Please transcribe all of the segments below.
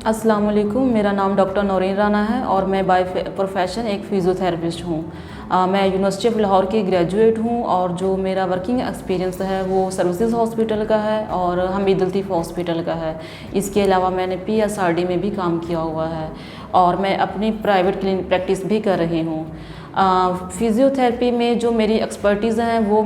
अस्सलाम वालेकुम। मेरा नाम डॉक्टर नौरीन राना है और मैं बाय प्रोफेशन एक फ़िज़ियोथेरेपिस्ट हूँ। मैं यूनिवर्सिटी ऑफ लाहौर की ग्रेजुएट हूँ और जो मेरा वर्किंग एक्सपीरियंस है वो सर्विसेज हॉस्पिटल का है और हमीद लतीफ़ हॉस्पिटल का है। इसके अलावा मैंने PSRD में भी काम किया हुआ है और मैं अपनी प्राइवेट क्लिनिक प्रैक्टिस भी कर रही हूँ। फ़िज़ियोथेरेपी में जो मेरी एक्सपर्टीज़ हैं वो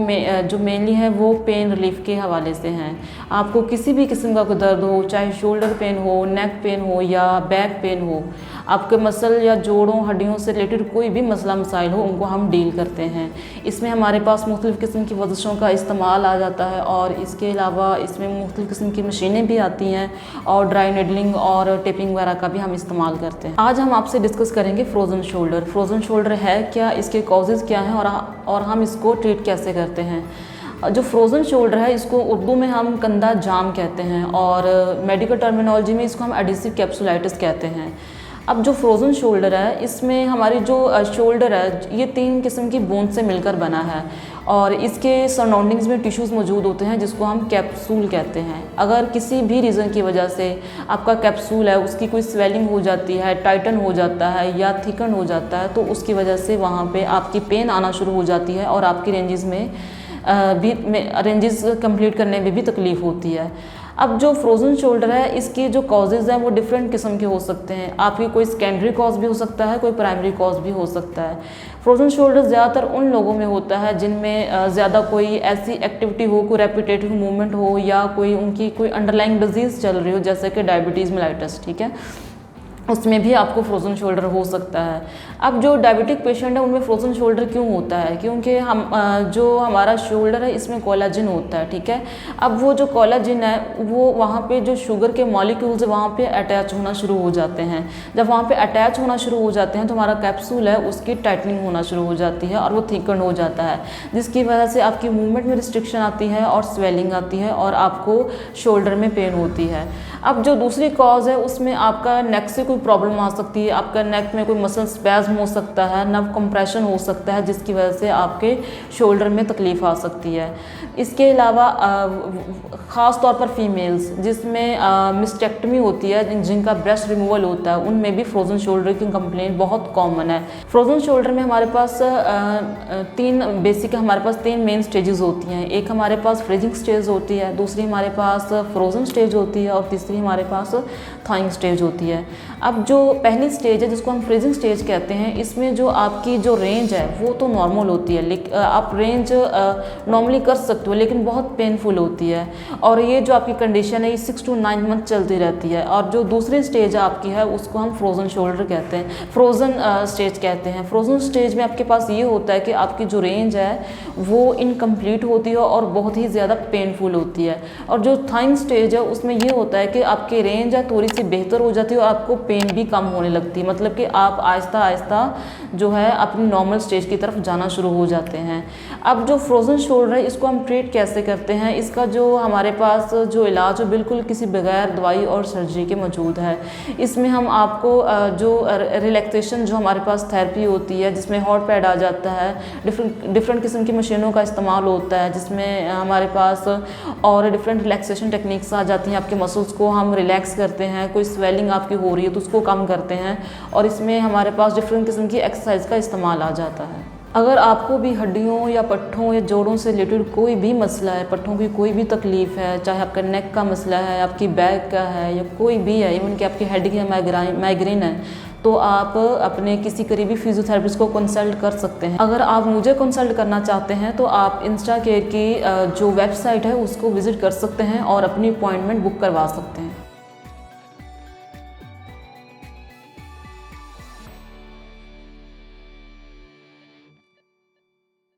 जो मेनली है वो पेन रिलीफ़ के हवाले से हैं। आपको किसी भी किस्म का कोई दर्द हो, चाहे शोल्डर पेन हो, नेक पेन हो या बैक पेन हो, आपके मसल या जोड़ों हड्डियों से रिलेटेड कोई भी मसला मसाइल हो, उनको हम डील करते हैं। इसमें हमारे पास मुख्तलिफ़ किस्म की वर्जिशों का इस्तेमाल आ जाता है और इसके अलावा इसमें मुख्तलिफ़ किस्म की मशीनें भी आती हैं और ड्राई निडलिंग और टेपिंग वगैरह का भी हम इस्तेमाल करते हैं। आज हम आपसे डिस्कस करेंगे फ्रोज़न शोल्डर। फ्रोज़न शोल्डर है क्या, इसके कॉजेज़ क्या हैं और हम इसको ट्रीट कैसे करते हैं। जो फ्रोज़न शोल्डर है इसको उर्दू में हम कंधा जाम कहते हैं और मेडिकल टर्मिनोलॉजी में इसको हम एडिसिव कैप्सुलाइटिस कहते हैं। अब जो फ्रोज़न शोल्डर है इसमें हमारी जो शोल्डर है ये 3 किस्म की बोन से मिलकर बना है और इसके सराउंडिंग्स में टिश्यूज़ मौजूद होते हैं जिसको हम कैप्सूल कहते हैं। अगर किसी भी रीज़न की वजह से आपका कैप्सूल है उसकी कोई स्वेलिंग हो जाती है, टाइटन हो जाता है या थिकन हो जाता है तो उसकी वजह से वहाँ पे आपकी पेन आना शुरू हो जाती है और आपकी रेंजेस कंप्लीट करने में भी तकलीफ़ होती है। अब जो फ्रोज़न शोल्डर है इसके जो कॉजेज़ हैं वो डिफरेंट किस्म के हो सकते हैं। आपकी कोई सेकेंडरी कॉज भी हो सकता है, कोई प्राइमरी कॉज भी हो सकता है। फ्रोज़न शोल्डर ज़्यादातर उन लोगों में होता है जिनमें ज़्यादा कोई ऐसी एक्टिविटी हो, कोई रेपिटेटिव मूवमेंट हो या कोई उनकी कोई अंडरलाइंग डिजीज़ चल रही हो जैसे कि डायबिटीज़ मेलाइटस, ठीक है, उसमें भी आपको फ्रोज़न शोल्डर हो सकता है। अब जो डायबिटिक पेशेंट है उनमें फ्रोज़न शोल्डर क्यों होता है, क्योंकि जो हमारा शोल्डर है इसमें कोलाजिन होता है, ठीक है। अब वो जो कोलाजिन है वो वहाँ पे जो शुगर के मॉलिक्यूल्स वहाँ पे अटैच होना शुरू हो जाते हैं। जब वहाँ पे अटैच होना शुरू हो जाते हैं तो हमारा कैप्सूल है उसकी टाइटनिंग होना शुरू हो जाती है और वो थिकन हो जाता है, जिसकी वजह से आपकी मूवमेंट में रिस्ट्रिक्शन आती है और स्वेलिंग आती है और आपको शोल्डर में पेन होती है। अब जो दूसरी कॉज है उसमें आपका नेक से कोई प्रॉब्लम आ सकती है, आपका नेक में कोई मसल स्पैज़म हो सकता है, नर्व कंप्रेशन हो सकता है जिसकी वजह से आपके शोल्डर में तकलीफ़ आ सकती है। इसके अलावा ख़ास तौर पर फीमेल्स जिसमें मिस्टेक्टमी होती है, जिनका ब्रेस्ट रिमूवल होता है, उनमें भी फ्रोज़न शोल्डर की कंप्लेंट बहुत कॉमन है। फ्रोज़न शोल्डर में हमारे पास हमारे पास 3 मेन स्टेजेस होती हैं। एक हमारे पास फ्रीजिंग स्टेज होती है, दूसरी हमारे पास फ्रोज़न स्टेज होती है और तीसरी हमारे पास थॉइंग स्टेज होती है। अब जो पहली स्टेज है जिसको हम फ्रीजिंग स्टेज कहते हैं, इसमें जो आपकी जो रेंज है वो तो नॉर्मल होती है, लेकिन आप रेंज नॉर्मली कर सकते हो लेकिन बहुत पेनफुल होती है और ये जो आपकी कंडीशन है ये 6 to 9 मंथ चलती रहती है। और जो दूसरी स्टेज आपकी है उसको हम फ्रोज़न शोल्डर कहते हैं, फ्रोज़न स्टेज कहते हैं। फ्रोज़न स्टेज में आपके पास ये होता है कि आपकी जो रेंज है वो इनकम्प्लीट होती है और बहुत ही ज़्यादा पेनफुल होती है। और जो थॉइंग स्टेज है उसमें ये होता है कि आपकी रेंज है थोड़ी सी बेहतर हो जाती है और आपको पेन भी कम होने लगती है, मतलब कि आप आहिस्ता आहिस्ता जो है अपनी नॉर्मल स्टेज की तरफ जाना शुरू हो जाते हैं। अब जो फ्रोज़न शोल्डर है इसको हम ट्रीट कैसे करते हैं, इसका जो हमारे पास जो इलाज है बिल्कुल किसी बगैर दवाई और सर्जरी के मौजूद है। इसमें हम आपको जो रिलैक्सेशन जो हमारे पास थेरेपी होती है जिसमें हॉट पैड आ जाता है, डिफरेंट किस्म की मशीनों का इस्तेमाल होता है जिसमें हमारे पास और डिफरेंट रिलैक्सेशन टेक्निक्स आ जाती हैं। आपके मसल्स को हम रिलैक्स करते हैं, कोई स्वेलिंग आपकी हो रही है तो उसको कम करते हैं और इसमें हमारे पास डिफरेंट किस्म की एक्सरसाइज का इस्तेमाल आ जाता है। अगर आपको भी हड्डियों या पट्ठों या जोड़ों से रिलेटेड कोई भी मसला है, पट्ठों की कोई भी तकलीफ़ है, चाहे आपका नेक का मसला है, आपकी बैक का है या कोई भी है, इवन कि आपकी हेड की माइग्रेन है, तो आप अपने किसी करीबी फिजियोथेरेपिस्ट को कंसल्ट कर सकते हैं। अगर आप मुझे कंसल्ट करना चाहते हैं तो आप इंस्टा केयर की जो वेबसाइट है उसको विज़िट कर सकते हैं और अपनी अपॉइंटमेंट बुक करवा सकते हैं।